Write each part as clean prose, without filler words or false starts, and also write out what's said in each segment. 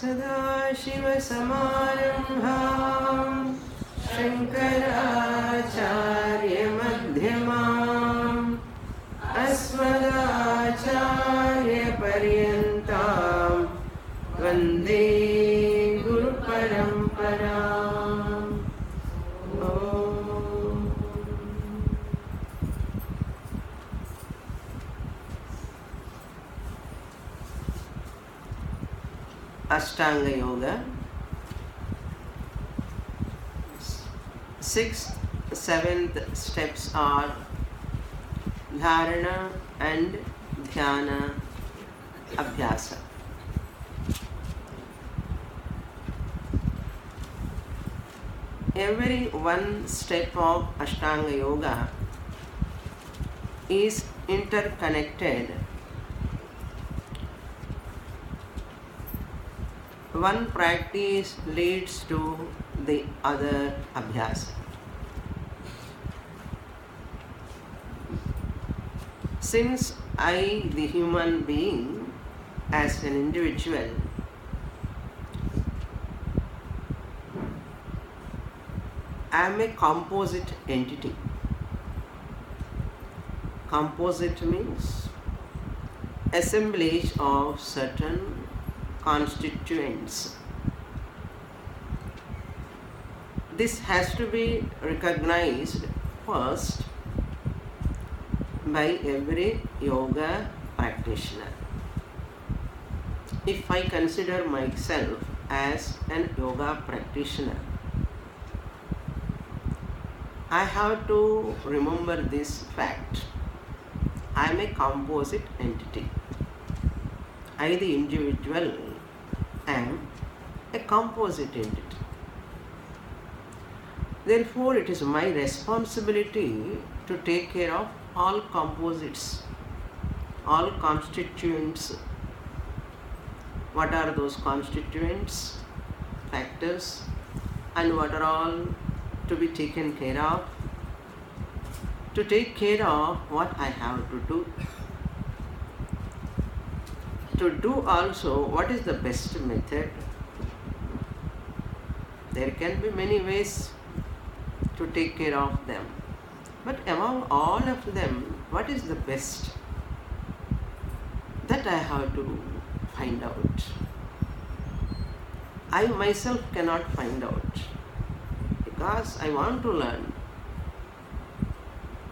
सदाशिवसमारम्भां शङ्कराचार्यमध्यमाम् अस्मदाचार्यपर्यन्तां वन्दे गुरुपरम्पराम्. Ashtanga Yoga. 6th, 7th steps are Dharana and Dhyana Abhyasa. Every one step of Ashtanga Yoga is interconnected. One practice leads to the other abhyasa. Since I, the human being, as an individual, am a composite entity. Composite means assemblage of certain constituents. This has to be recognized first by every yoga practitioner. If I consider myself as an yoga practitioner, I have to remember this fact. I am a composite entity. I, the individual, am a composite entity. Therefore, it is my responsibility to take care of all composites, all constituents. What are those constituents, factors, and what are all to be taken care of? To take care of what I have to do. To do also what is the best method. There can be many ways to take care of them, but among all of them, what is the best? That I have to find out. I myself cannot find out because I want to learn.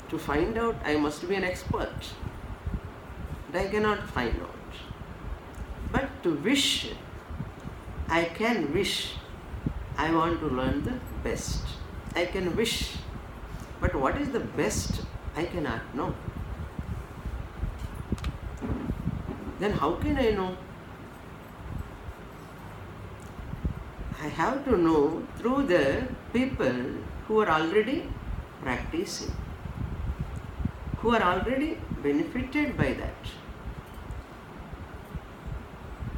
To find out, I must be an expert, but I cannot find out. But to wish, I can wish. I want to learn the best. I can wish, but what is the best, I cannot know. Then how can I know? I have to know through the people who are already practicing, who are already benefited by that.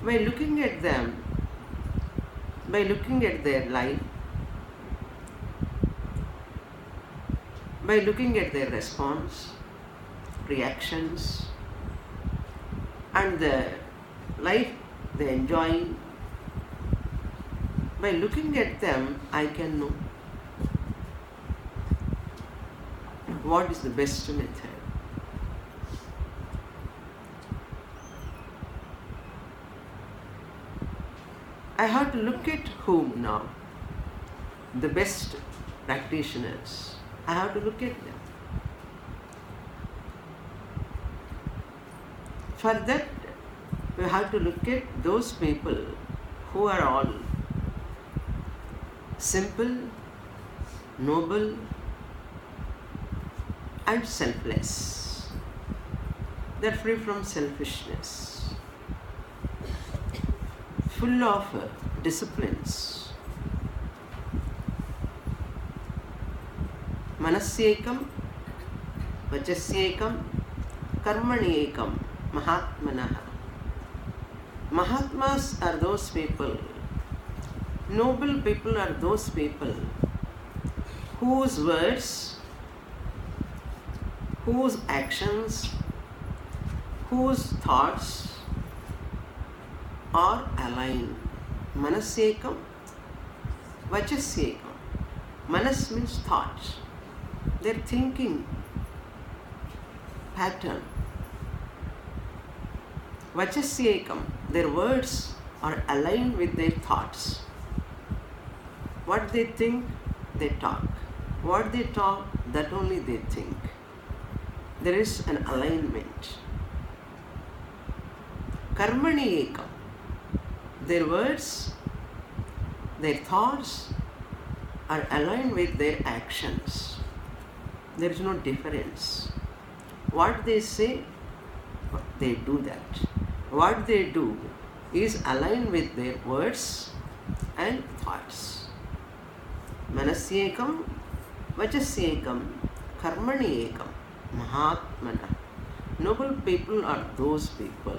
By looking at them, by looking at their life, by looking at their response, reactions, and the life they enjoy, by looking at them, I can know what is the best method. I have to look at whom now? The best practitioners. I have to look at them. For that, we have to look at those people who are all simple, noble, and selfless. They are free from selfishness, full of disciplines. Manasyekam, vachasyekam, karmanyekam, mahatmanah. Mahatmas are those people, noble people are those people whose words, whose actions, whose thoughts are aligned Manasyekam, Vachasyekam. Manas means thoughts. Their thinking pattern. Vachasyekam, their words are aligned with their thoughts. What they think, they talk. What they talk, that only they think. There is an alignment. Karmani ekam, their words, their thoughts are aligned with their actions. There is no difference. What they say, they do that. What they do is aligned with their words and thoughts. Manasyekam, Vachasyekam, Karmani ekam, Mahatmana. Noble people are those people.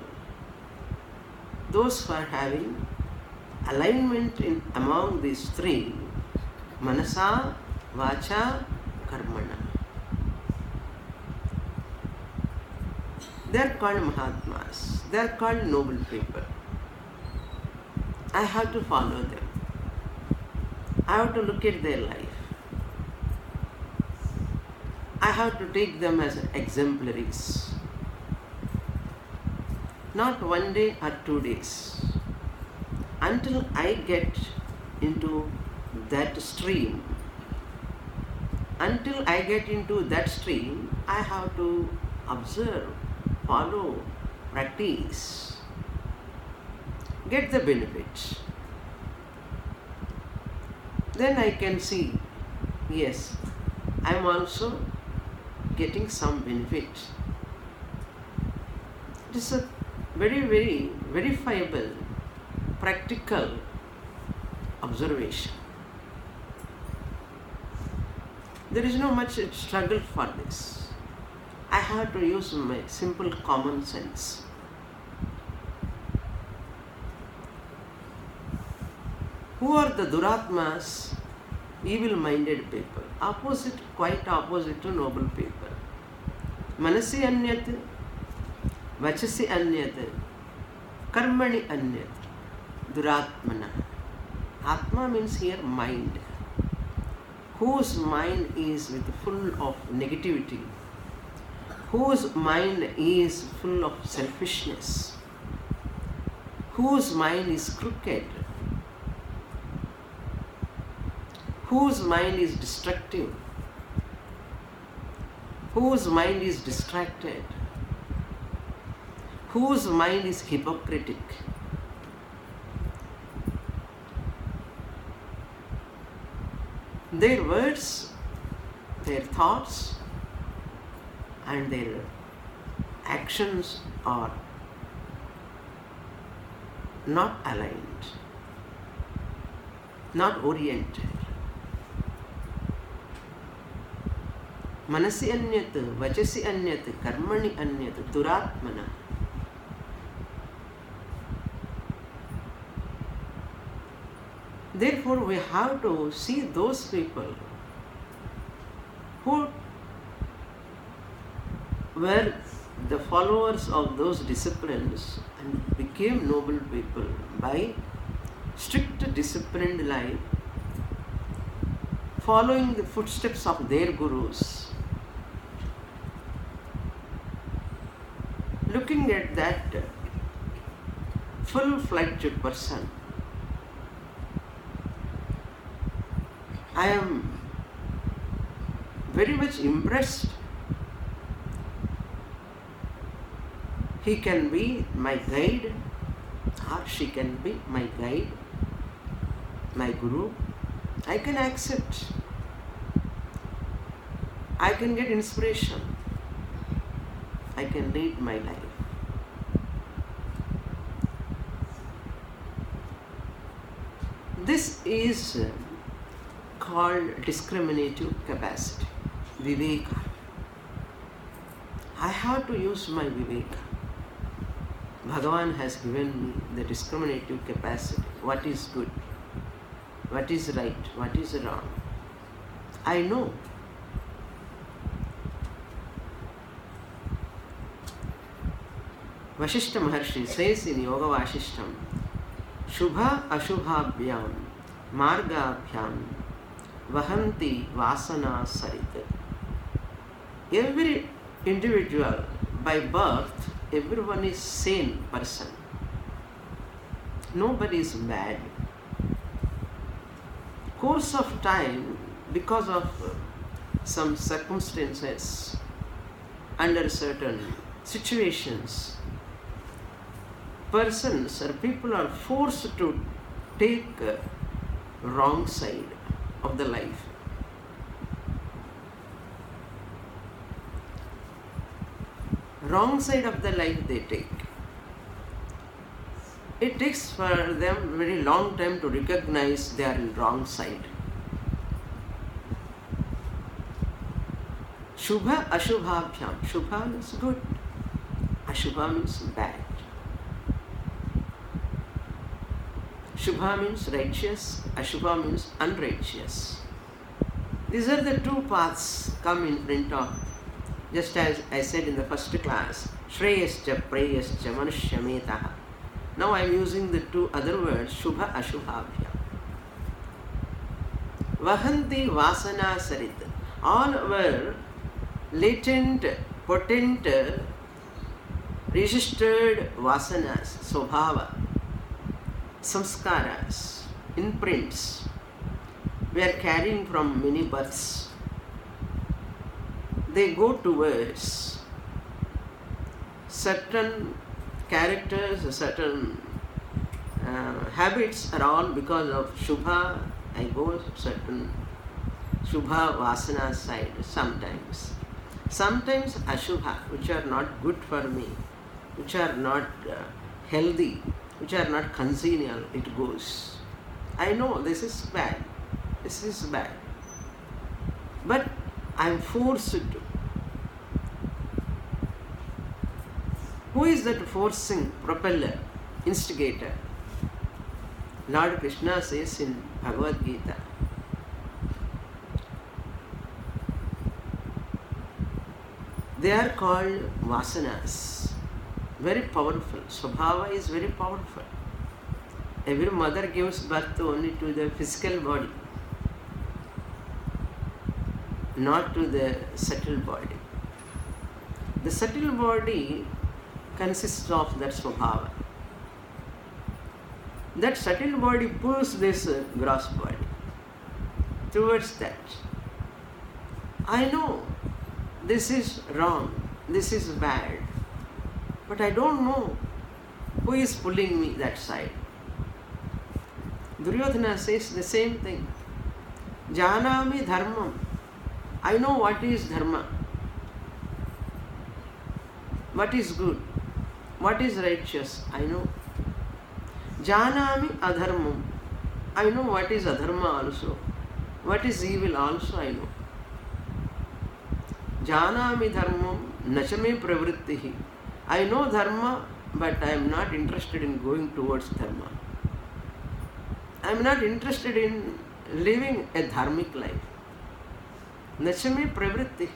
Those who are having alignment among these three, Manasa, Vacha, Karmana. They are called Mahatmas. They are called noble people. I have to follow them. I have to look at their life. I have to take them as exemplaries. Not 1 day or 2 days. Until I get into that stream, I have to observe, follow, practice, get the benefit. Then I can see, yes, I am also getting some benefit. It is a very, very verifiable, practical observation. There is no much struggle for this. I have to use my simple common sense. Who are the Duratmas? Evil-minded people. Quite opposite to noble people. Manasi anyat, Vachasi anyat, Karmani anyat, Duratmana. Atma means here mind. Whose mind is full of negativity, whose mind is full of selfishness, whose mind is crooked, whose mind is destructive, whose mind is distracted, whose mind is hypocritic. Their words, their thoughts, and their actions are not aligned, not oriented. Manasi anyat, Vachasi anyat, Karmani anyat, Duratmana. Therefore, we have to see those people who were the followers of those disciplines and became noble people by strict disciplined life, following the footsteps of their gurus, looking at that full-fledged person. I am very much impressed. He can be my guide, or she can be my guide, my guru. I can accept. I can get inspiration. I can lead my life. This is called discriminative capacity, viveka. I have to use my viveka. Bhagavan has given me the discriminative capacity. What is good? What is right? What is wrong? I know. Vashishta Maharshi says in Yoga Vashishtam, Shubha Ashubhabhyam Margabhyam Vahanti Vasana Sarit. Every individual by birth, everyone is sane person. Nobody is bad. Course of time, because of some circumstances, under certain situations, persons or people are forced to take wrong side of the life. Wrong side of the life they take. It takes for them very long time to recognize they are in wrong side. Shubha Ashubhabhyam. Shubha means good. Ashubha means bad. Shubha means righteous. Ashubha means unrighteous. These are the two paths come in front of. Just as I said in the first class, Shreyascha Preyascha Manushyametaha. Now I am using the two other words, Shubha Ashubhabhya. Vahanti Vasana Sarit. All our latent, potent, registered vasanas, swabhava, samskaras, imprints, we are carrying from many births. They go towards certain characters, certain habits are all because of Shubha. I go certain Shubha Vasana side sometimes. Sometimes Ashubha, which are not good for me, which are not healthy, which are not congenial, it goes. I know this is bad, this is bad. But I am forced to. Who is that forcing propeller, instigator? Lord Krishna says in Bhagavad Gita, they are called vasanas, very powerful. Swabhava is very powerful. Every mother gives birth only to the physical body, not to the subtle body. The subtle body consists of that swabhava. That subtle body pulls this gross body towards that. I know this is wrong, this is bad, but I don't know who is pulling me that side. Duryodhana says the same thing. Janami dharmam. I know what is dharma, what is good, what is righteous, I know. Janami adharmam. I know what is adharma also, what is evil also I know. Janami dharmam nachame pravrittihi. I know dharma, but I am not interested in going towards dharma. I am not interested in living a dharmic life. Nachame pravrittihi.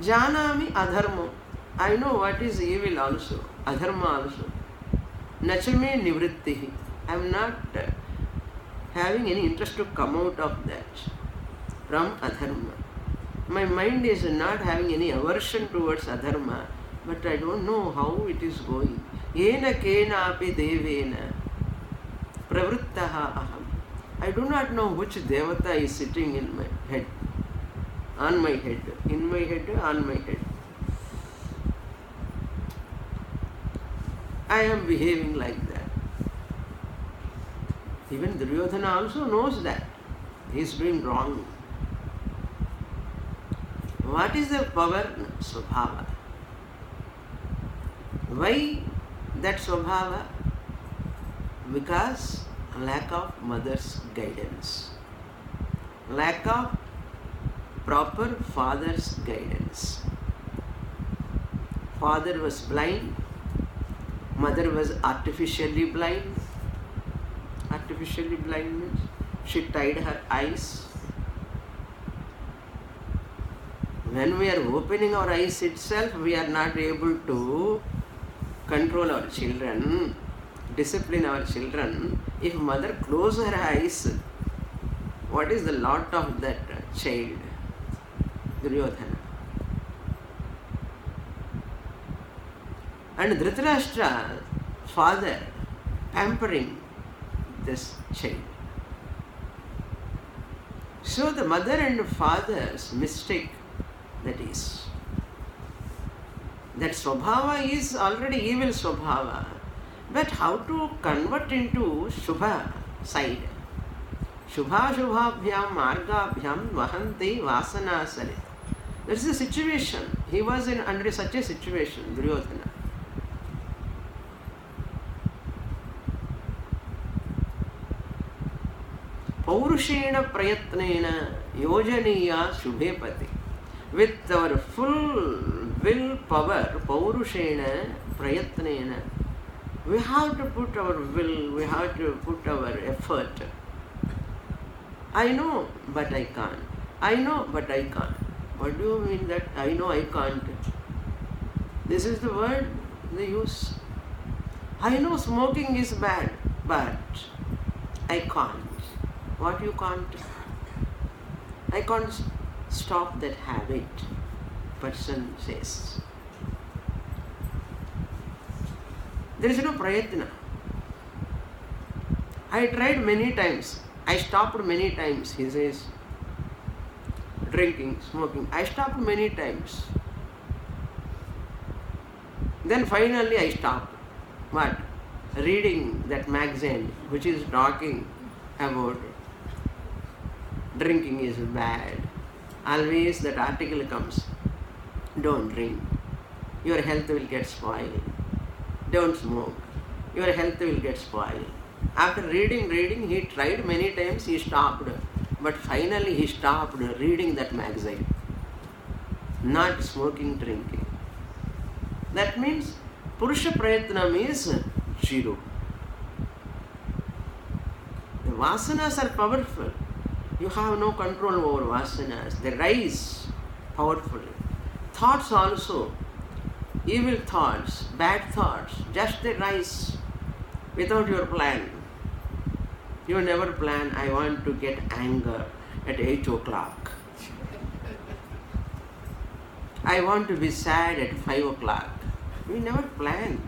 Janami adharmam. I know what is evil also, adharma also. Nachame nivrittihi. I am not having any interest to come out of that from adharma. My mind is not having any aversion towards adharma, but I don't know how it is going. Yena kena api devena pravrittaha aham. I do not know which devata is sitting in my head, on my head, in my head, on my head. I am behaving like that. Even Duryodhana also knows that he is doing wrong. What is the power? Swabhava. Why that swabhava? Because lack of mother's guidance, lack of proper father's guidance. Father was blind, mother was artificially blind. Artificially blind means she tied her eyes. When we are opening our eyes itself, we are not able to control our children. discipline our children, if mother closes her eyes, what is the lot of that child? Duryodhana. And Dhritarashtra, father, pampering this child. So the mother and father's mistake, that is. That Swabhava is already evil Swabhava. But how to convert into Shubha side? Shubha Shubhabhyam Margabhyam Vahanti Vasana Sarit. That is the situation. He was under such a situation, Duryodhana. Paurushena Prayatnena Yojaniya Shubhepati. With our full will power, Paurushena Prayatnena, we have to put our will, we have to put our effort. I know, but I can't. I know, but I can't. What do you mean that I know, I can't? This is the word they use. I know smoking is bad, but I can't. What you can't? I can't stop that habit, person says. There is no prayatna. I tried many times. I stopped many times, he says. Drinking, smoking. I stopped many times. Then finally I stopped. What? Reading that magazine which is talking about drinking is bad. Always that article comes. Don't drink. Your health will get spoiled. Don't smoke. Your health will get spoiled. After reading, he tried many times, he stopped. But finally he stopped reading that magazine. Not smoking, drinking. That means Purusha Prayatnam is zero. The vasanas are powerful. You have no control over vasanas. They rise powerfully. Thoughts also, evil thoughts, bad thoughts, just they rise without your plan. You never plan, I want to get anger at 8 o'clock. I want to be sad at 5 o'clock. We never plan.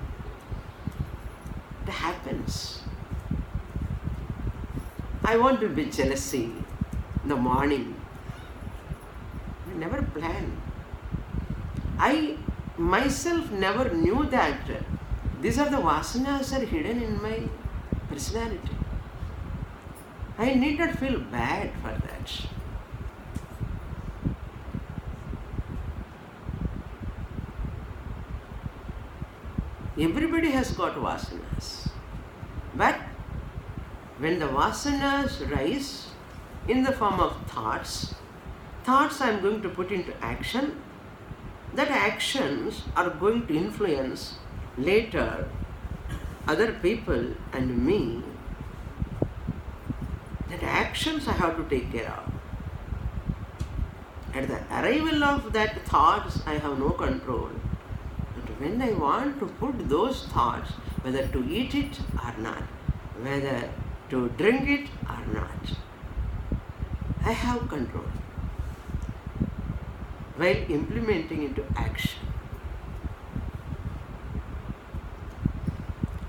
It happens. I want to be jealousy in the morning. We never plan. I myself never knew that these are the vasanas are hidden in my personality. I need not feel bad for that. Everybody has got vasanas. But when the vasanas rise in the form of thoughts I am going to put into action, that actions are going to influence later other people and me. That actions I have to take care of. At the arrival of that thoughts, I have no control. But when I want to put those thoughts, whether to eat it or not, whether to drink it or not, I have control while implementing into action.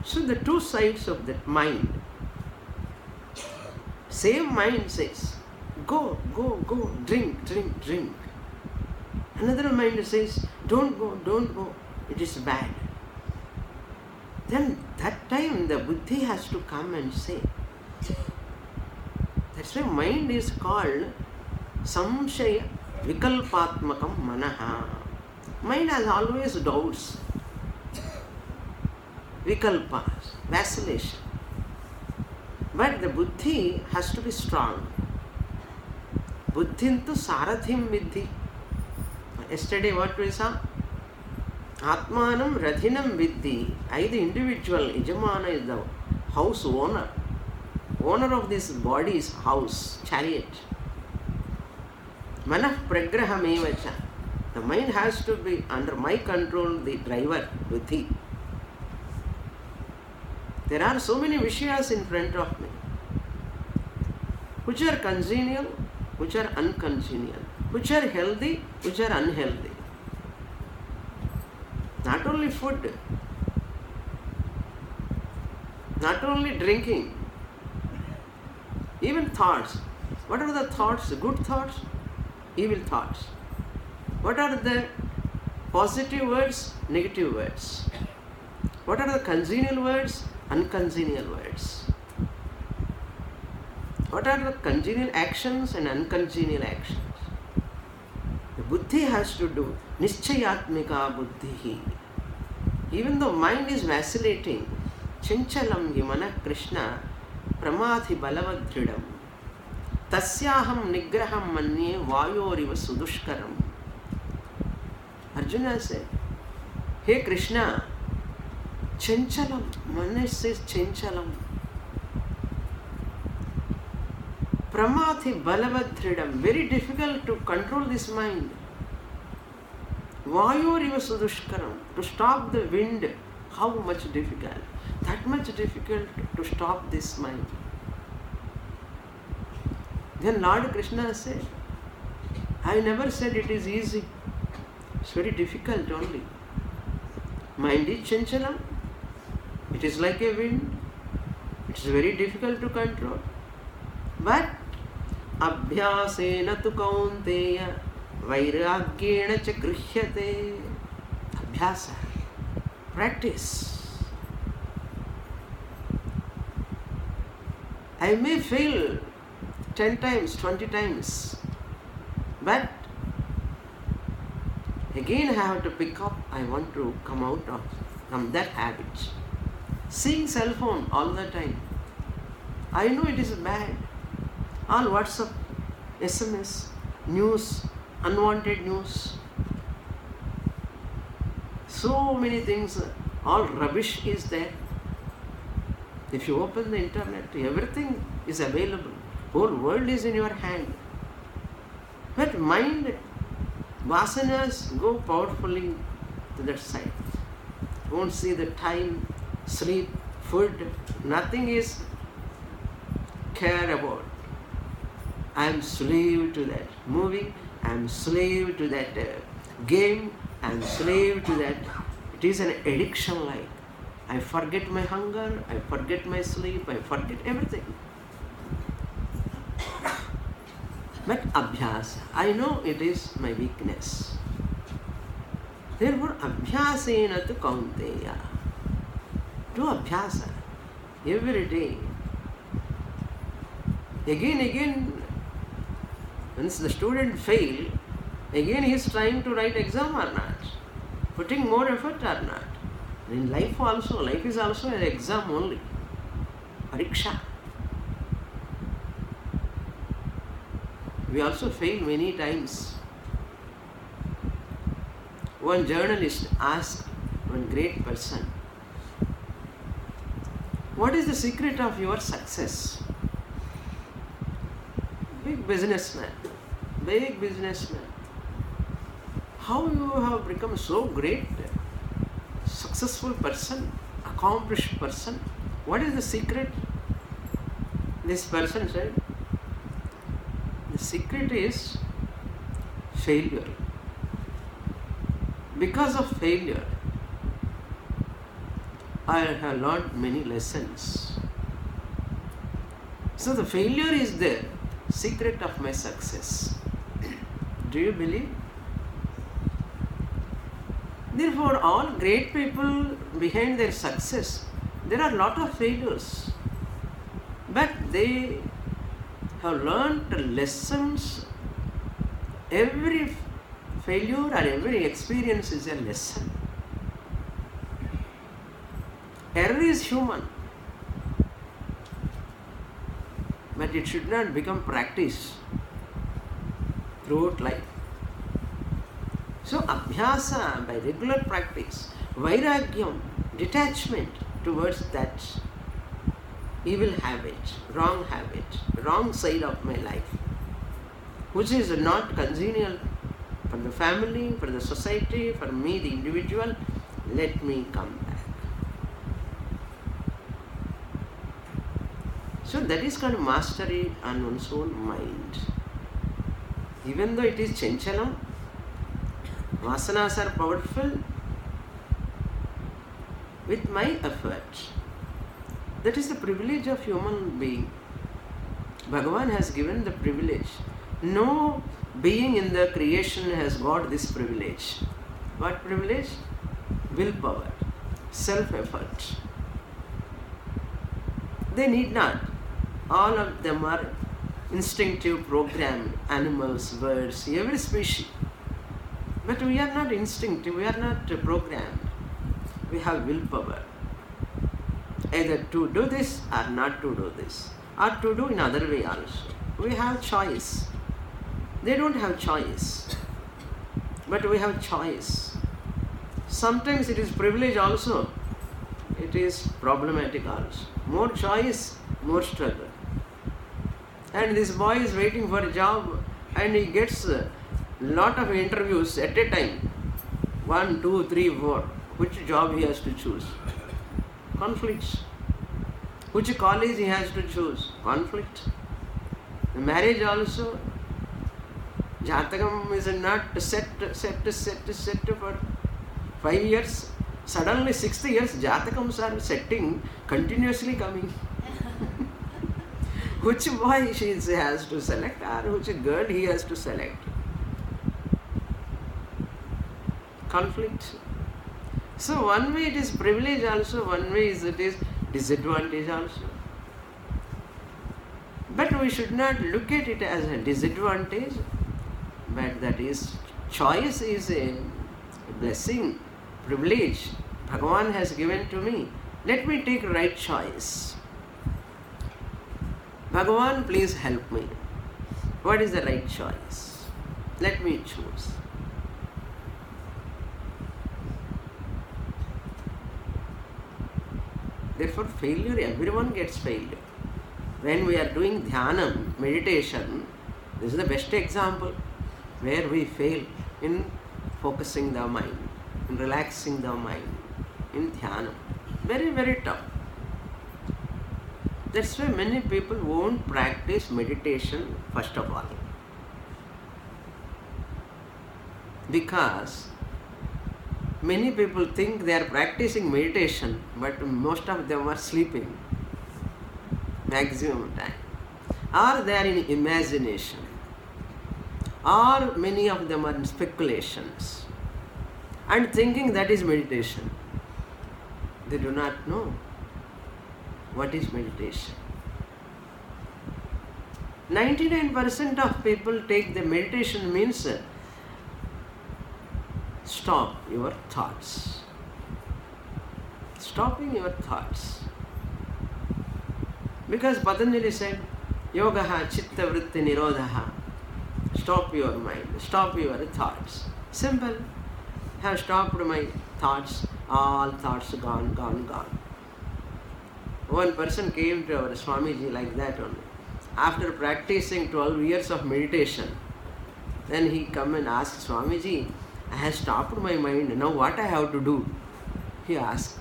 So the two sides of that mind. Same mind says, go, drink. Another mind says, don't go, it is bad. Then that time the buddhi has to come and say. That's why mind is called samshaya vikalpatmakam manaha. Mind has always doubts, vikalpas, vacillation. But the buddhi has to be strong. Buddhintu sarathim vidhi. Yesterday what we saw? Atmanam radhinam vidhi. I, the individual, Ijamana is the house owner. Owner of this body's house, chariot. Manah pragrahamevacha. The mind has to be under my control, the driver, buddhi. There are so many Vishayas in front of me, which are congenial, which are uncongenial, which are healthy, which are unhealthy. Not only food, not only drinking, even thoughts. What are the thoughts? Good thoughts, evil thoughts. What are the positive words, negative words? What are the congenial words, uncongenial words? What are the congenial actions and uncongenial actions? The buddhi has to do nischayatmika buddhi. Even though mind is vacillating, chinchalam yamana Krishna pramadhi balavadridam tasyaham nigraham manye vayoriva sudushkaram. Arjuna said, Hey Krishna, chinchalam, manas is chinchalam. Pramadhi balavadridam, very difficult to control this mind. Vayoriva sudushkaram, to stop the wind, how much difficult? That much difficult to stop this mind. Then Lord Krishna said, I never said it is easy. It's very difficult only. Mind is chanchalam. It is like a wind. It is very difficult to control. But abhyasena tu kaunteya vairagyena cha grihyate. Abhyasa. Practice. I may fail 10 times, 20 times, but again I have to pick up. I want to come out from that habit. Seeing cell phone all the time, I know it is bad. All WhatsApp, SMS, news, unwanted news, so many things, all rubbish is there. If you open the internet, everything is available. Whole world is in your hand. But mind, vasanas go powerfully to that side. Won't see the time, sleep, food, nothing is care about. I am slave to that movie, I am slave to that game, I am slave to that. It is an addiction like. I forget my hunger, I forget my sleep, I forget everything. But abhyasa, I know it is my weakness. Therefore, abhyasena tu kaunteya. Do abhyasa every day. Again, once the student fail, again he is trying to write exam or not, putting more effort or not. In life also, life is also an exam only. Pariksha. We also fail many times. One journalist asked one great person, what is the secret of your success? Big businessman. How you have become so great, successful person, accomplished person? What is the secret? This person said, the secret is failure. Because of failure, I have learned many lessons. So the failure is the secret of my success. Do you believe? Therefore, all great people behind their success, there are a lot of failures. But they have learned lessons. Every failure or every experience is a lesson. Error is human, but it should not become practice throughout life. So abhyasa, by regular practice, vairagyam, detachment towards that evil habit, wrong side of my life, which is not congenial for the family, for the society, for me, the individual, let me come back. So that is called mastery on one's own mind. Even though it is chanchalam, vasanas are powerful, with my effort. That is the privilege of human being. Bhagavan has given the privilege. No being in the creation has got this privilege. What privilege? Willpower, self-effort. They need not. All of them are instinctive programmed animals, birds, every species. But we are not instinctive, we are not programmed. We have willpower. Either to do this or not to do this, or to do in other way also. We have choice. They don't have choice, but we have choice. Sometimes it is privilege also. It is problematic also. More choice, more struggle. And this boy is waiting for a job and he gets a lot of interviews at a time. 1, 2, 3, 4. Which job he has to choose? Conflicts. Which college he has to choose? Conflict. The marriage also. Jatakam is not set for 5 years. Suddenly 6th years, Jatakams are setting, continuously coming. Which boy she has to select or which girl he has to select? Conflict. So one way it is privilege also, one way it is disadvantage also. But we should not look at it as a disadvantage, but that is, choice is a blessing, privilege Bhagavan has given to me. Let me take right choice. Bhagavan, please help me. What is the right choice? Let me choose. Therefore, failure, everyone gets failure. When we are doing dhyanam, meditation, this is the best example where we fail in focusing the mind, in relaxing the mind, in dhyanam. Very, very tough. That's why many people won't practice meditation first of all. Because many people think they are practicing meditation, but most of them are sleeping maximum time. Or they are in imagination. Or many of them are in speculations. And thinking that is meditation. They do not know what is meditation. 99% of people take the meditation means stop your thoughts. Stopping your thoughts. Because Patanjali said, Yogaha chitta vritti nirodhaha. Stop your mind, stop your thoughts. Simple. Have stopped my thoughts, all thoughts gone, gone, gone. One person came to our Swamiji like that only. After practicing 12 years of meditation, then he come and asked Swamiji, I have stopped my mind, now what I have to do? He asked.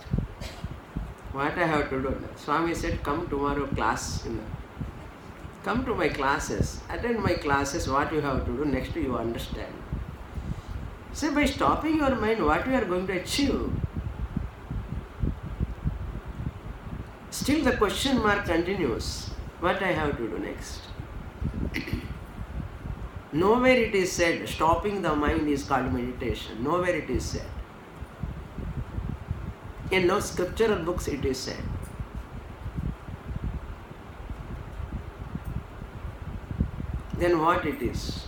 What I have to do? Swami said, come tomorrow class. Come to my classes, attend my classes, what you have to do, next you understand. So by stopping your mind, what you are going to achieve? Still the question mark continues. What I have to do next? Nowhere it is said, stopping the mind is called meditation. Nowhere it is said. In no scriptural books it is said. Then what it is?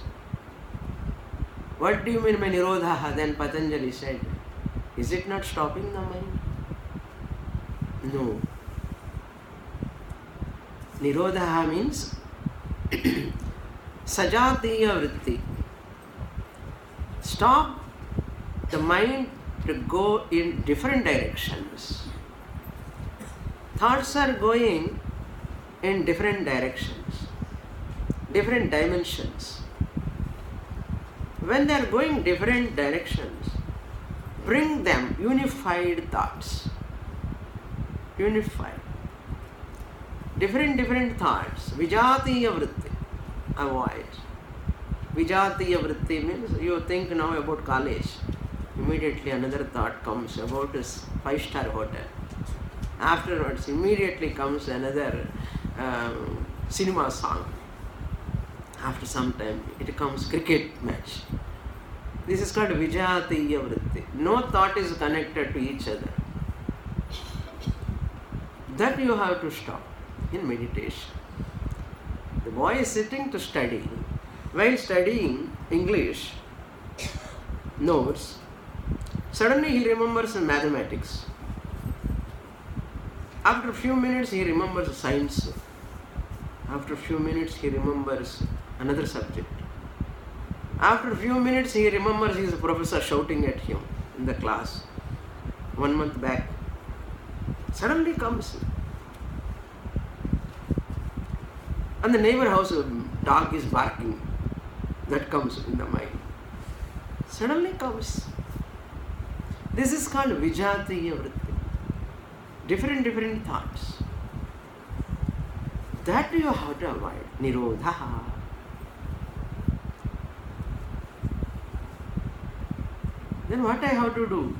What do you mean by nirodhaha? Then Patanjali said, is it not stopping the mind? No. Nirodhaha means sajatiya vritti. Stop the mind to go in different directions. Thoughts are going in different directions, different dimensions. When they are going different directions, bring them unified thoughts. Unified. different thoughts. Vijatiya vritti. Avoid. Vijatiya vritti means you think now about college. Immediately another thought comes about this 5-star hotel. Afterwards, immediately comes another cinema song. After some time, it comes cricket match. This is called Vijatiya vritti. No thought is connected to each other. That you have to stop in meditation. The boy is sitting to study. While studying English notes, suddenly he remembers mathematics. After a few minutes he remembers science. After a few minutes he remembers another subject. After a few minutes he remembers his professor shouting at him in the class 1 month back. Suddenly comes. And the neighbor house dog is barking. That comes in the mind. Suddenly comes. This is called Vijatiya vritti. Different thoughts. That you have to avoid. Nirodha. Then what I have to do?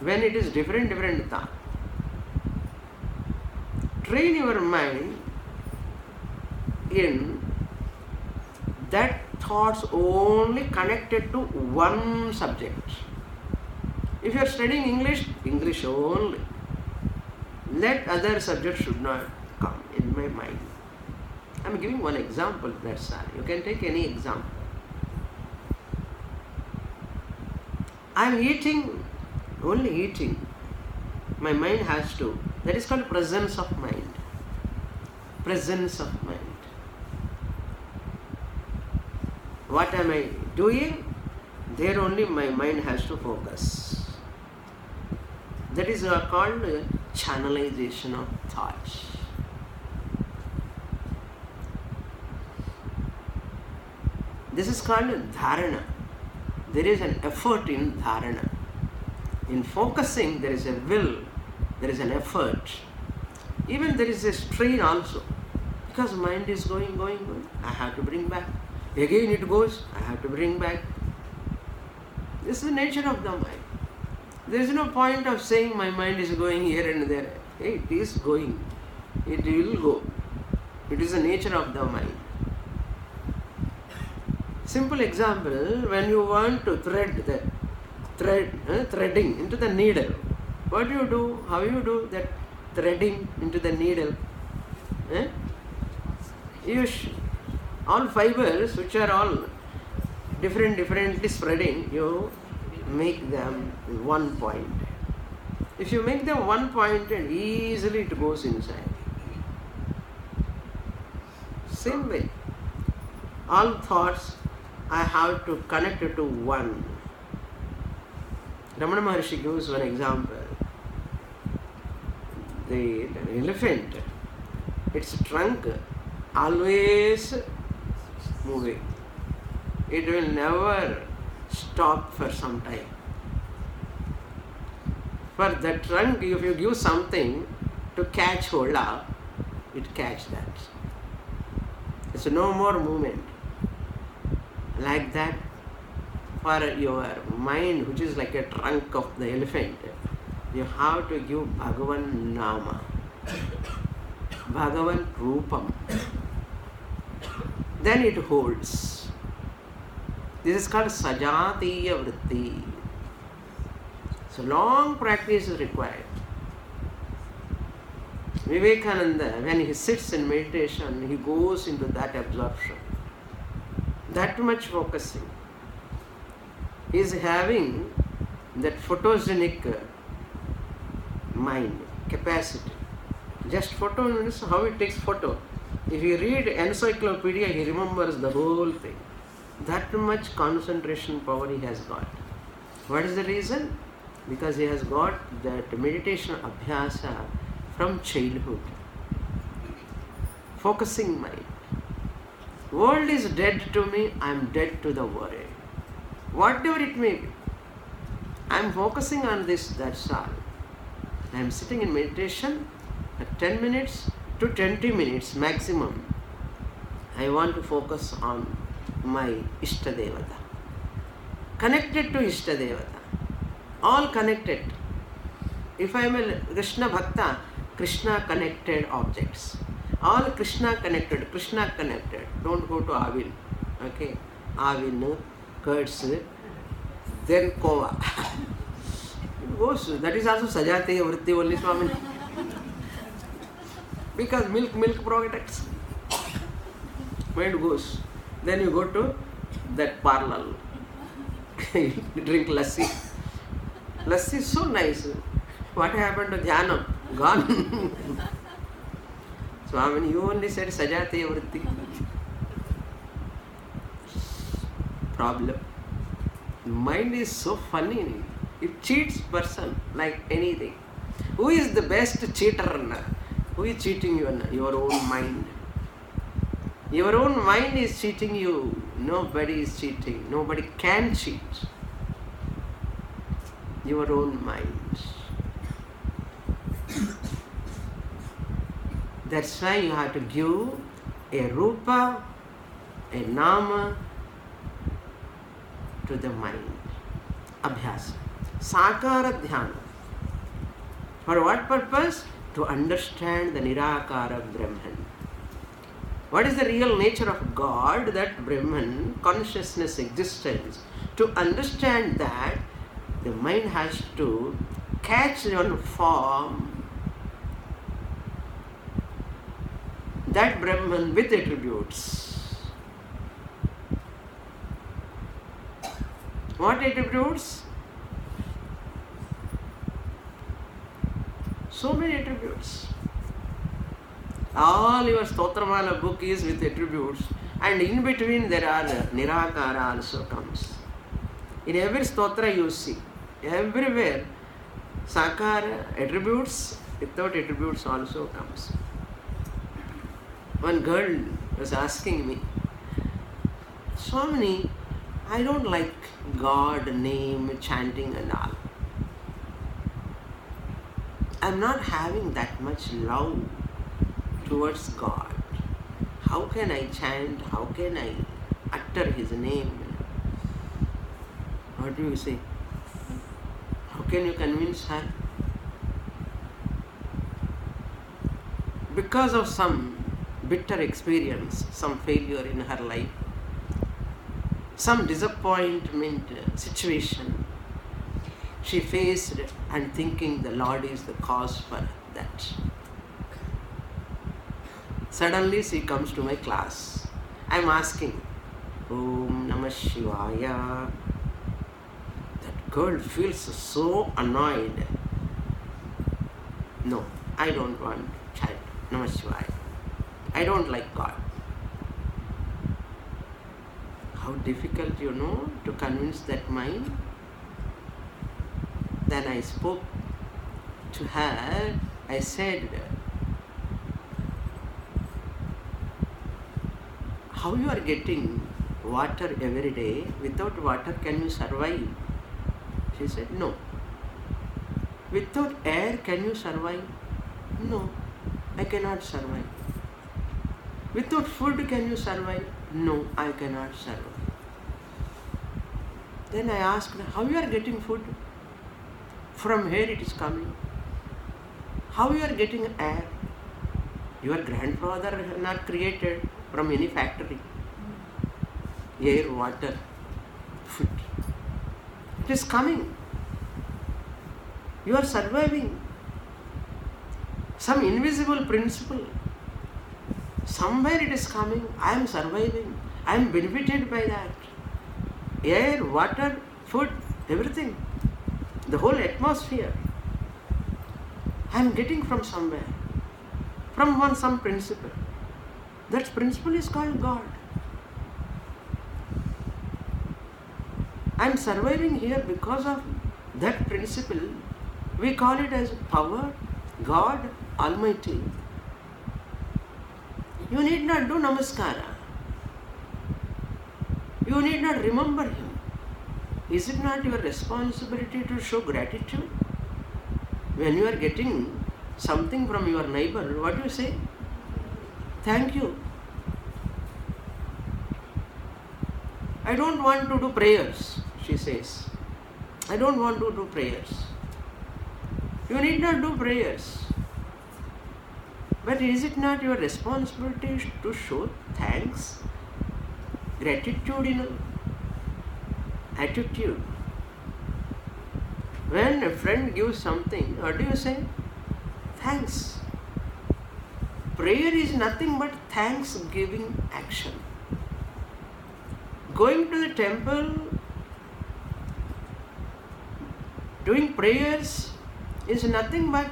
When it is different thought. Train your mind in that thoughts only connected to one subject. If you are studying English, English only. Let other subjects should not come in my mind. I am giving one example, that's all. You can take any example. I am eating, only eating. My mind has to. That is called presence of mind. Presence of mind. What am I doing? There only my mind has to focus. That is called channelization of thoughts. This is called dharana. There is an effort in dharana. In focusing, there is a will, there is an effort. Even there is a strain also. Because mind is going. I have to bring back. Again it goes, I have to bring back. This is the nature of the mind. There is no point of saying my mind is going here and there. Hey, it is going. It will go. It is the nature of the mind. Simple example, when you want to threading into the needle, what do you do? How you do that threading into the needle? All fibers which are all differently spreading, you make them one point. If you make them one point, and easily it goes inside. Same way, all thoughts I have to connect it to one. Ramana Maharshi gives one example. The elephant, its trunk always moving. It will never stop for some time. For the trunk, if you give something to catch hold of, it catch that. It's no more movement. Like that, for your mind, which is like a trunk of the elephant, you have to give Bhagavan Nama, Bhagavan Rupam. Then it holds. This is called Sajatiya vritti. So long practice is required. Vivekananda, when he sits in meditation, he goes into that absorption. That much focusing. He is having that photogenic mind, capacity. Just photo means how it takes photo. If you read encyclopedia, he remembers the whole thing. That much concentration power he has got. What is the reason? Because he has got that meditation abhyasa from childhood. Focusing mind. World is dead to me, I am dead to the world. Whatever it may be. I am focusing on this, that's all. I am sitting in meditation for 10 minutes, to 20 minutes maximum, I want to focus on my Ishtadevata. Connected to Ishtadevata. All connected. If I am a Krishna Bhakta, Krishna connected objects. All Krishna connected. Don't go to Avil. Okay? Avil, curds, then Kova. It goes. That is also Sajateya Vritti only, Swamini. Because milk products. When it goes, then you go to that parlor. Drink lassi. Lassi is so nice. What happened to Dhyanam? Gone. Swamini, you only said Sajateya Vritti. Problem. Mind is so funny. It cheats person like anything. Who is the best cheater? Who is cheating you? Your own mind. Your own mind is cheating you. Nobody is cheating. Nobody can cheat. Your own mind. That's why you have to give a rupa, a nama to the mind. Abhyasa. Sakara dhyana. For what purpose? To understand the Nirakara Brahman. What is the real nature of God, that Brahman, consciousness, existence? To understand that, the mind has to catch one form, that Brahman with attributes. What attributes? So many attributes. All your Stotramala book is with attributes, and in between there are Nirakara also comes. In every Stotra you see, everywhere Sakara attributes, without attributes also comes. One girl was asking me, Swamini, I don't like God name, chanting and all. I'm not having that much love towards God. How can I chant? How can I utter His name? What do you say? How can you convince her? Because of some bitter experience, some failure in her life, some disappointment situation she faced, and thinking the Lord is the cause for that. Suddenly she comes to my class. I am asking, Om Namah Shivaya. That girl feels so annoyed. No, I don't want child. Namah Shivaya. I don't like God. How difficult, to convince that mind. Then I spoke to her. I said, how you are getting water every day? Without water can you survive? She said, no. Without air can you survive? No, I cannot survive. Without food can you survive? No, I cannot survive. Then I asked, how you are getting food? From where it is coming? How you are getting air? Your grandfather have not created from any factory. Air, water, food. It is coming. You are surviving. Some invisible principle. Somewhere it is coming. I am surviving. I am benefited by that. Air, water, food, everything. The whole atmosphere. I am getting from somewhere. From some principle. That principle is called God. I am surviving here because of that principle. We call it as power, God, Almighty. You need not do namaskara. You need not remember Him. Is it not your responsibility to show gratitude? When you are getting something from your neighbor, what do you say? Thank you. I don't want to do prayers, she says. I don't want to do prayers. You need not do prayers. But is it not your responsibility to show thanks, gratitudinal attitude? When a friend gives something, what do you say? Thanks. Prayer is nothing but thanksgiving action. Going to the temple, doing prayers is nothing but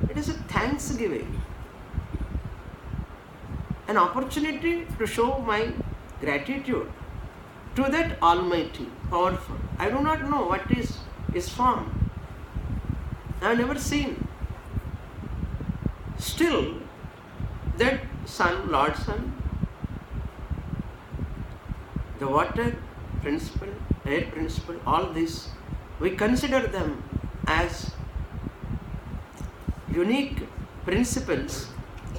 it is a thanksgiving. An opportunity to show my gratitude to that Almighty, powerful. I do not know what is His form. I have never seen. Still, that sun, Lord Sun, the water principle, air principle, all this, we consider them as unique principles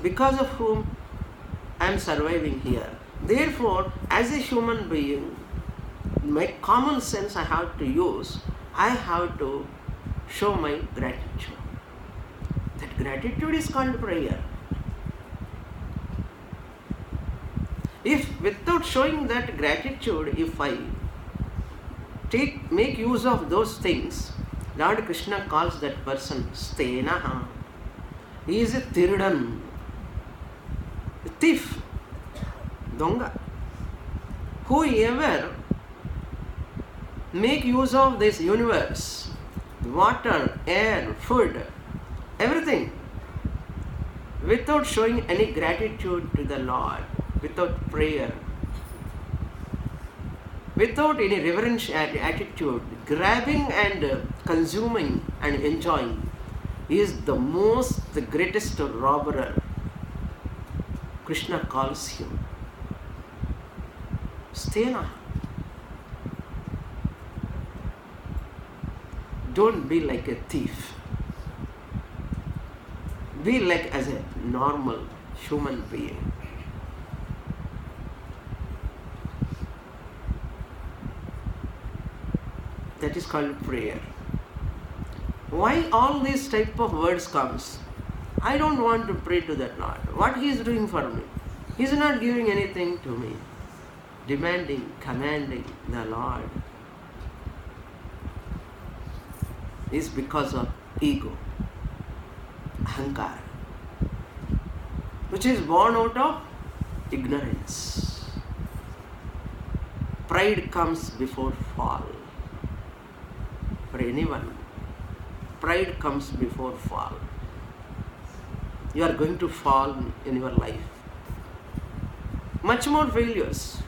because of whom I am surviving here. Therefore, as a human being, my common sense I have to use, I have to show my gratitude. That gratitude is called prayer. If without showing that gratitude, if I make use of those things, Lord Krishna calls that person Stenaha. He is a Tirudan, a thief, Donga. Whoever make use of this universe, water, air, food, everything, without showing any gratitude to the Lord, without prayer, without any reverential attitude, grabbing and consuming and enjoying, is the greatest robber. Krishna calls him Stena. Don't be like a thief. Be like as a normal human being. That is called prayer. Why all these type of words comes? I don't want to pray to that Lord. What He is doing for me? He is not giving anything to me. Demanding, commanding the Lord is because of ego, ahankara, which is born out of ignorance. Pride comes before fall. For anyone, pride comes before fall. You are going to fall in your life. Much more failures.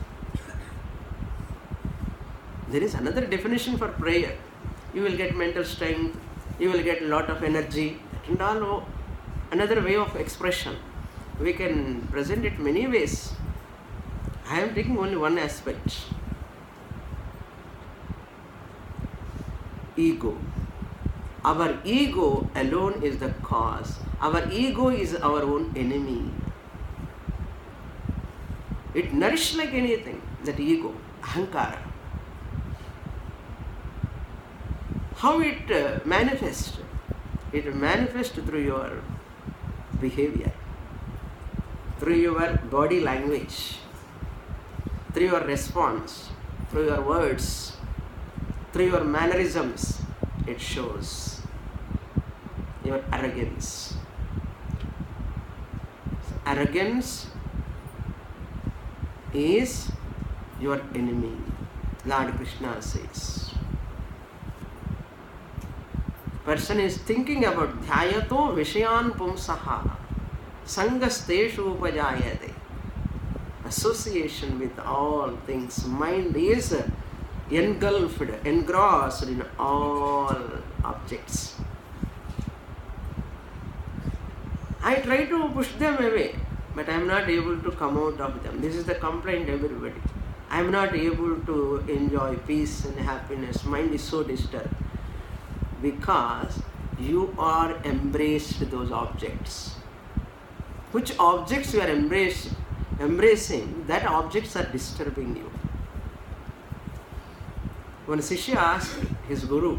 There is another definition for prayer. You will get mental strength, you will get a lot of energy, and all another way of expression. We can present it many ways. I am taking only one aspect. Ego. Our ego alone is the cause. Our ego is our own enemy. It nourishes like anything, that ego, ahankara. How it manifests? It manifests through your behavior, through your body language, through your response, through your words, through your mannerisms. It shows your arrogance. Arrogance is your enemy, Lord Krishna says. Person is thinking about dhyato vishayan pumsaha sangasteshu upajayate. Association with all things. Mind is engulfed, engrossed in all objects. I try to push them away, but I am not able to come out of them. This is the complaint everybody. I am not able to enjoy peace and happiness. Mind is so disturbed. Because you are embraced those objects. which objects you are embracing, that objects are disturbing you. When Shishya asked his Guru,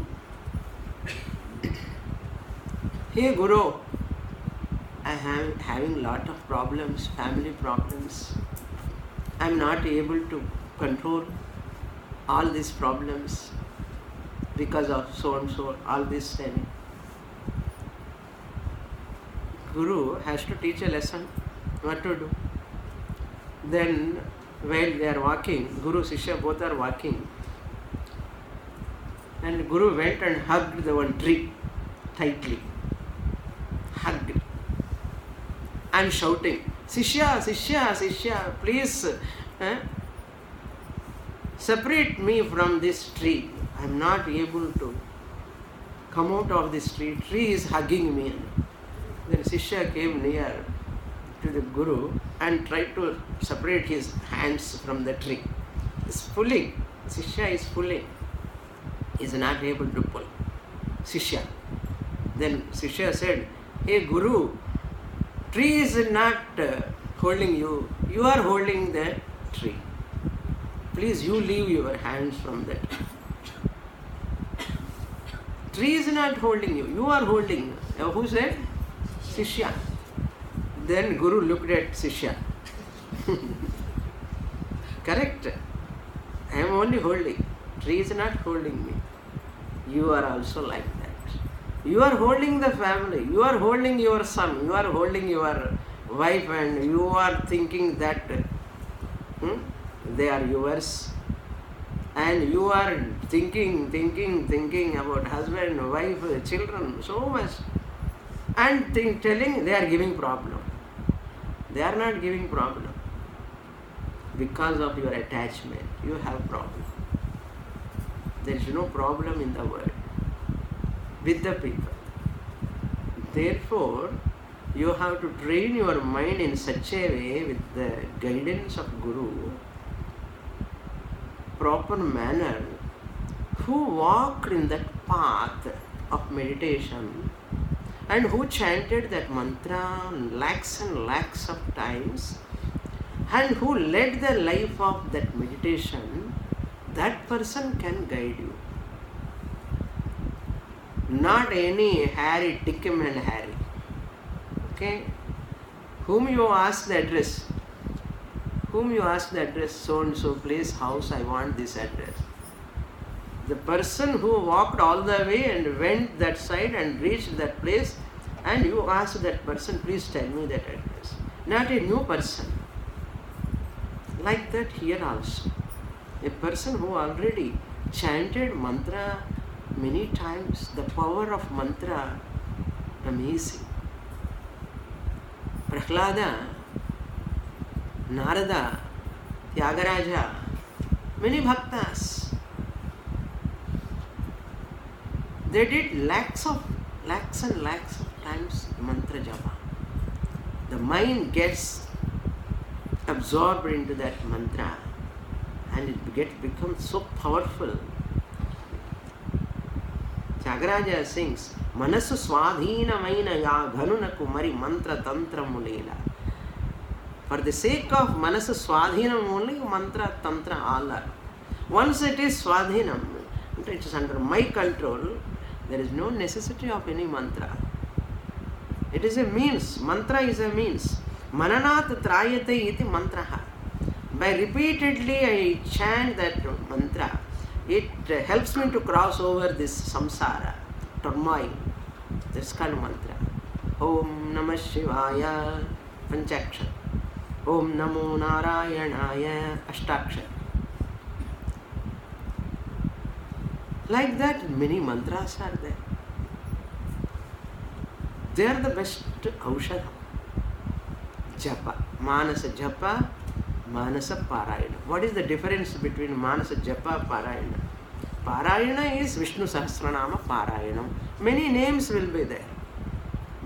"Hey Guru, I am having lot of problems, family problems. I am not able to control all these problems because of so and so, all this thing." Guru has to teach a lesson what to do. Then while they are walking, Guru Shishya both are walking, and Guru went and hugged the one tree tightly. Hugged. And shouting, "Shishya, Shishya, Shishya, please separate me from this tree. I am not able to come out of this tree. Tree is hugging me." Then Shishya came near to the Guru and tried to separate his hands from the tree. He's pulling. Shishya is pulling. He is not able to pull. Shishya. Then Shishya said, "Hey Guru, tree is not holding you. You are holding the tree. Please, you leave your hands from the tree. Tree is not holding you. You are holding." Who said? Shishya. Then Guru looked at Shishya. Correct. I am only holding. Tree is not holding me. You are also like that. You are holding the family. You are holding your son. You are holding your wife, and you are thinking that they are yours. And you are thinking about husband, wife, children, so much. And telling they are giving problem. They are not giving problem. Because of your attachment, you have problem. There is no problem in the world with the people. Therefore, you have to train your mind in such a way with the guidance of Guru, proper manner, who walked in that path of meditation and who chanted that mantra lakhs and lakhs of times, and who led the life of that meditation, that person can guide you. Not any Harry, Dickum and Harry. Okay? Whom you ask the address, so and so place, house, I want this address. The person who walked all the way and went that side and reached that place, and you ask that person, please tell me that address. Not a new person. Like that here also. A person who already chanted mantra many times, the power of mantra, amazing. Prahlada, Narada, Tyagaraja, many bhaktas, they did lakhs and lakhs of times mantra japa. The mind gets absorbed into that mantra and it becomes so powerful. Tyagaraja sings, "Manasu swadhina maina ya ghanuna kumari mantra tantra mulela." For the sake of manasu swadhinam only, mantra tantra all are. Once it is swadhinam, it is under my control, there is no necessity of any mantra. It is a means. Mantra is a means. Mananat trayate iti mantraha. By repeatedly I chant that mantra, it helps me to cross over this samsara, turmoil. That's called mantra. Om Namah Shivaya, Panchakshar. Om Namo Narayanaya, Ashtakshar. Like that, many mantras are there. They are the best aushadha. Japa, Manasa Japa, Manasa Parayana. What is the difference between Manasa Japa, Parayana? Parayana is Vishnu Sahasranama Parayanam. Many names will be there.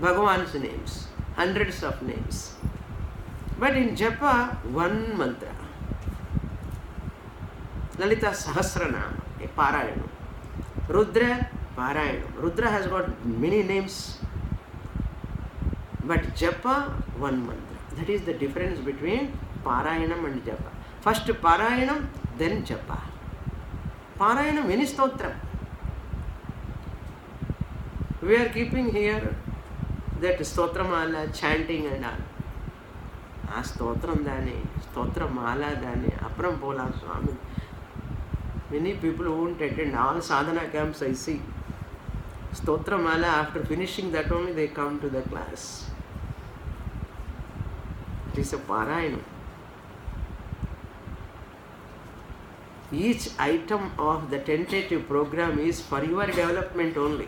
Bhagavan's names, hundreds of names. But in Japa, one mantra. Lalita Sahasranama, a Parayanam. Rudra, Parayanam. Rudra has got many names. But japa, one mantra. That is the difference between Parayanam and japa. First Parayanam, then japa. Parayanam, any stotram. We are keeping here that stotramala, chanting and all. Ah, stotram dani, stotramala dani, apram pola Swami. Many people won't attend all sadhana camps, I see. Stotramala, after finishing that only they come to the class. It is a Parayanam. Each item of the tentative program is for your development only.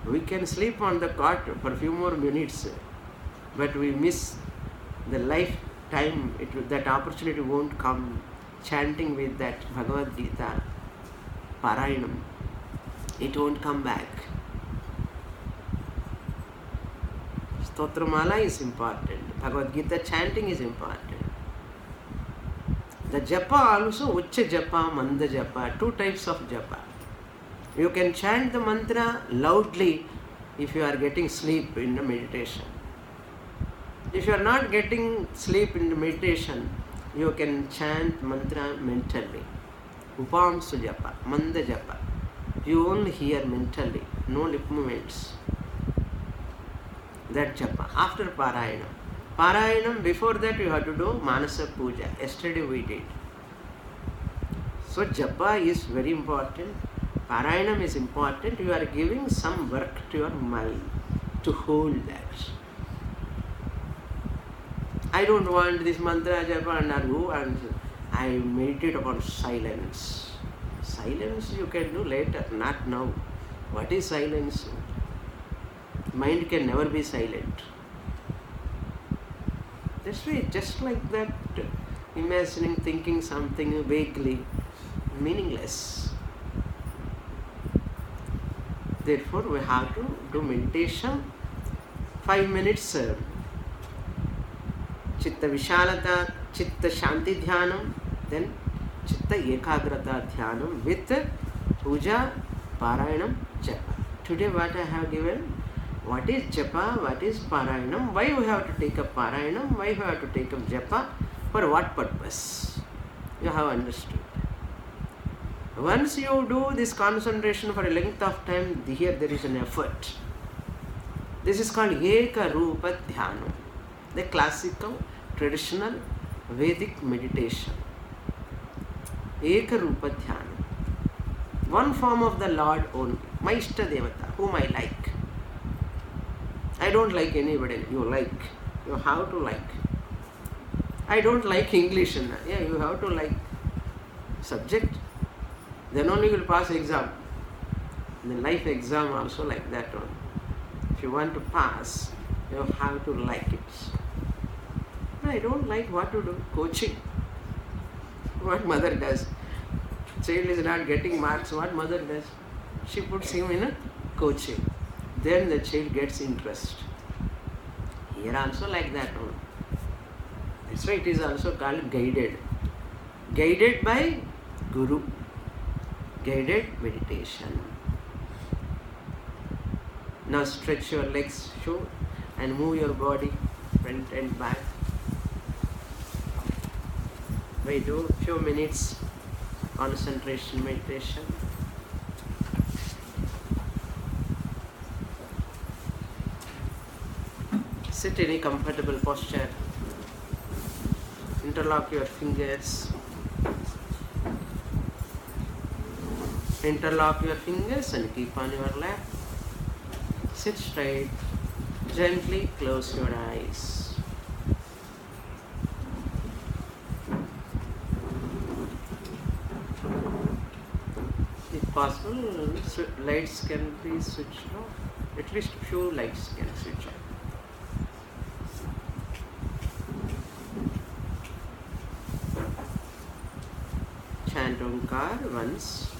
We can sleep on the cot for a few more minutes, but we miss the lifetime. That opportunity won't come. Chanting with that Bhagavad Gita, Parayanam, it won't come back. Stotramala is important. Bhagavad Gita chanting is important. The japa also, Ucha japa, Manda japa, two types of japa. You can chant the mantra loudly if you are getting sleep in the meditation. If you are not getting sleep in the meditation, you can chant mantra mentally. Upamsu japa, Manda japa. You only hear mentally, no lip movements. That japa. After Parayanam. Parayanam, before that you have to do Manasa Puja. Yesterday we did. So japa is very important. Parayanam is important. You are giving some work to your mind to hold that. I don't want this mantra japa and I'll go and I meditate upon silence. Silence you can do later, not now. What is silence? Mind can never be silent. That's why just like that, imagining, thinking something vaguely, meaningless. Therefore, we have to do meditation 5 minutes. Chitta Vishalata, Chitta Shanti Dhyanam, then Chitta Ekagrata Dhyanam with Puja, Parayanam, Japa. Today what I have given, what is Japa, what is Parayanam, why we have to take up Parayanam, why we have to take up Japa, for what purpose. You have understood. Once you do this concentration for a length of time, here there is an effort. This is called Eka Rupa Dhyanam, the classical, traditional, Vedic meditation. Eka Rupa Dhyanam. One form of the Lord only, my Ishta Devata, whom I like. I don't like anybody, you like. You have to like. I don't like English. Yeah, you have to like subject. Then only you will pass exam. The life exam also like that one. If you want to pass, you have to like it. I don't like what to do. Coaching. What mother does. Child is not getting marks. What mother does? She puts him in a coaching. Then the child gets interest. Here also like that one. That's why it is also called guided. Guided by Guru. Guided meditation. Now stretch your legs, show, and move your body front and back. We do few minutes concentration meditation. Sit in a comfortable posture. Interlock your fingers. Interlock your fingers and keep on your lap. Sit straight. Gently close your eyes. If possible, lights can be switched off. At least few lights can switch off. Chant Omkar once.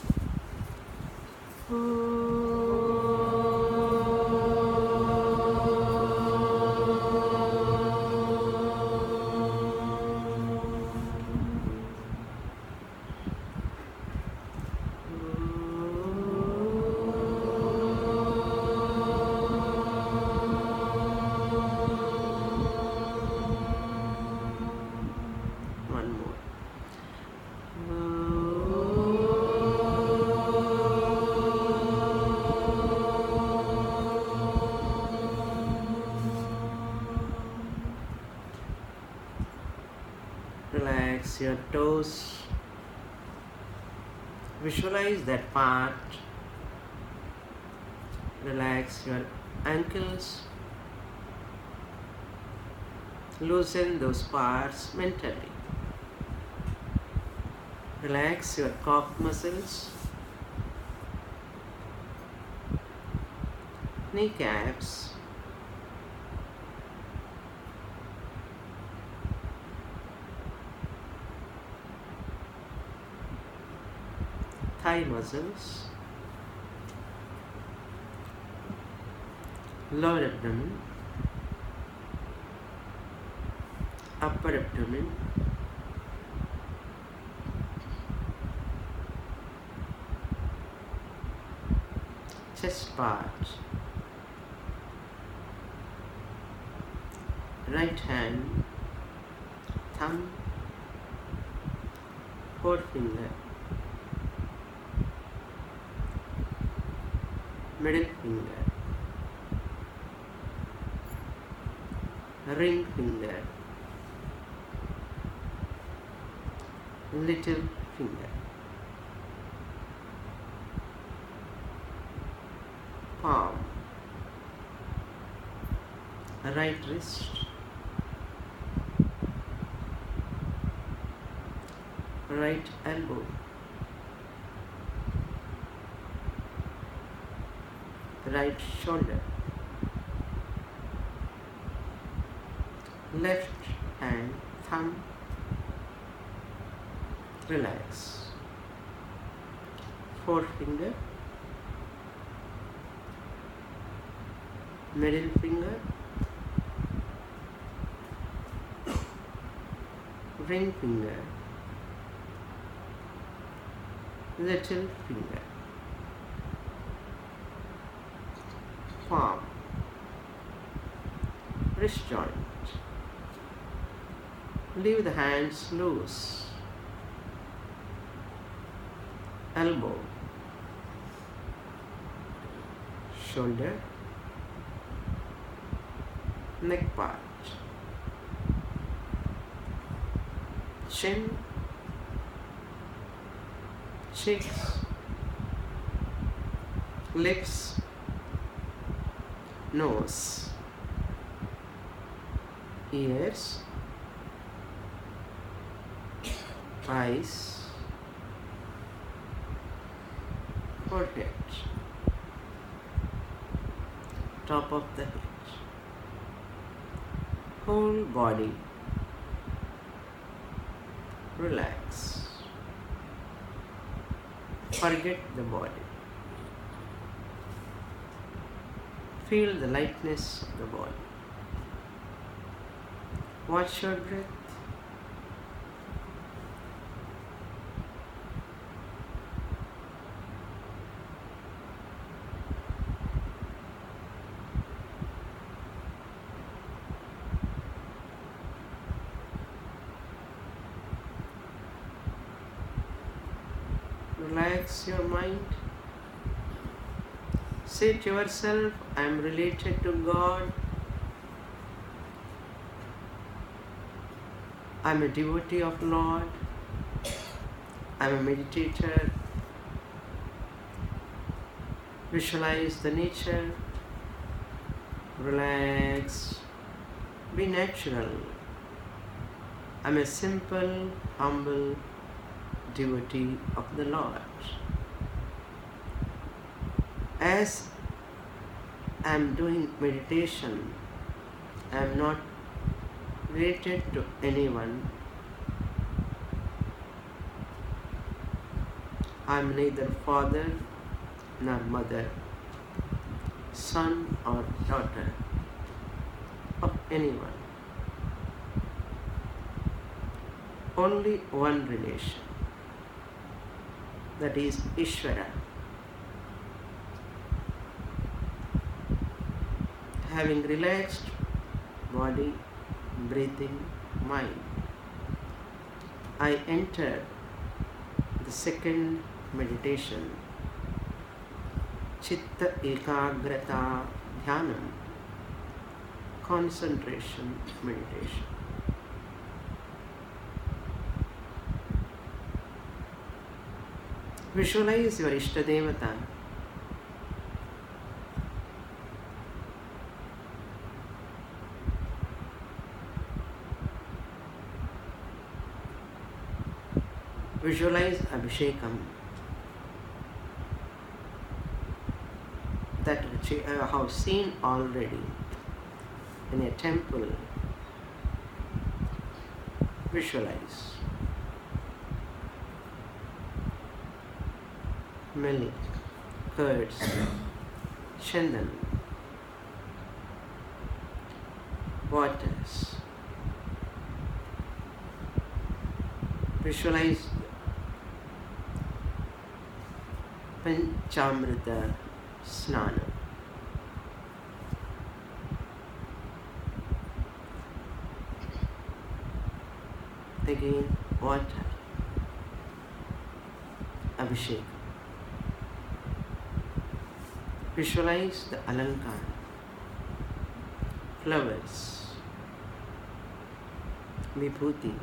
your toes. Visualize that part. Relax your ankles. Loosen those parts mentally. Relax your calf muscles, kneecaps, thigh muscles, lower abdomen, upper abdomen, chest part, right hand, thumb, forefinger, middle finger, ring finger, little finger, palm, right wrist, right elbow, right shoulder, left hand, thumb, relax, forefinger, middle finger, ring finger, little finger, palm, wrist joint. Leave the hands loose. Elbow, shoulder, neck part, chin, cheeks, lips, nose, ears, eyes, forehead, top of the head, whole body, relax, forget the body, feel the lightness of the body, watch your breath. Relax your mind. Say to yourself, I am related to God. I am a devotee of Lord. I am a meditator. Visualize the nature. Relax. Be natural. I am a simple, humble devotee of the Lord. As I am doing meditation, I am not related to anyone. I am neither father nor mother, son or daughter of anyone. Only one relation, that is Ishvara. Having relaxed body, breathing, mind, I enter the second meditation, Chitta Ekagrata Dhyanam, concentration meditation. Visualize your Ishtadevata. Visualize Abhishekam, that which you have seen already in a temple. Visualize. Milk, curds, chandan, waters. Visualize Panchamrita Snana. Again, water, Abhishek. Visualize the Alankar, flowers, Vibhuti.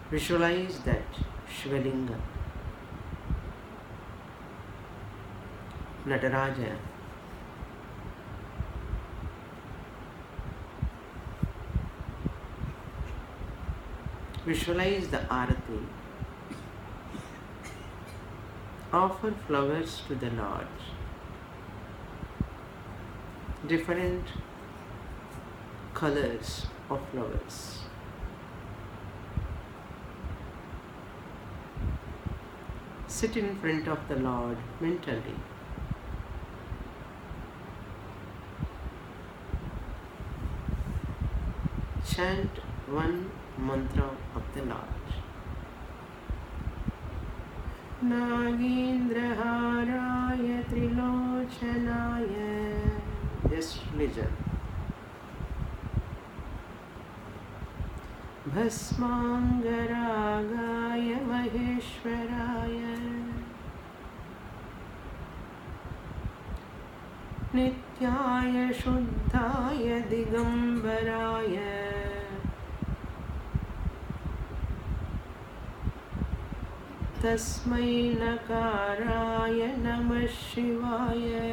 Visualize that Shivalinga, Nataraja. Visualize the Arati. Offer flowers to the Lord. Different colors of flowers. Sit in front of the Lord mentally. Chant one mantra of the Lord. Nagendraharaya Trilochanaya. Just listen. Bhasmangaragaya Maheshwaraya. Nityaya Shuddhaya Digambaraya. Tasmai Nakaraya Namah Shivaya.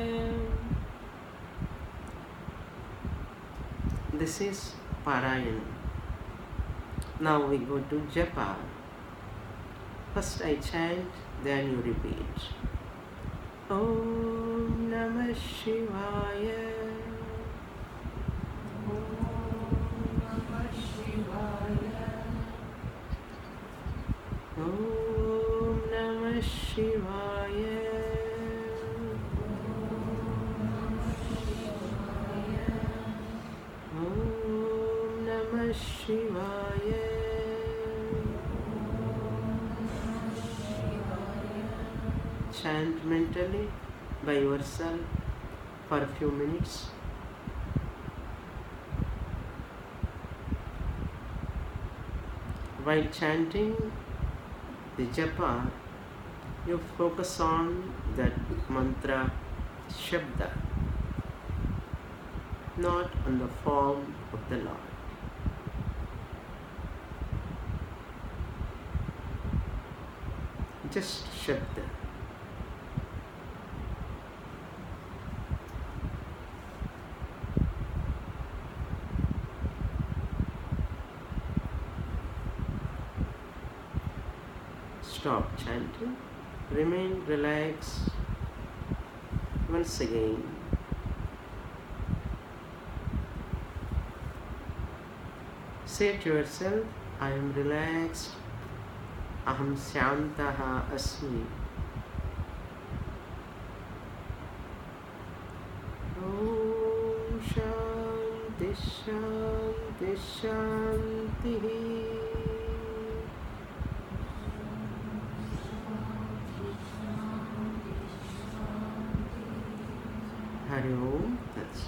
This is Parayana. Now we go to Japa. First I chant, then you repeat. Om Namah Shivaya. Om Namah Shivaya. Om Namah Shivaya. Om Namah Shivaya. Chant mentally by yourself for a few minutes. While chanting the japa, you focus on that mantra shabda, not on the form of the Lord. Just shabda. Stop chanting. Remain relaxed. Once again. Say to yourself, I am relaxed. Aham syantaha asmi. Om Shanti Shanti Shanti. Hari Om. That's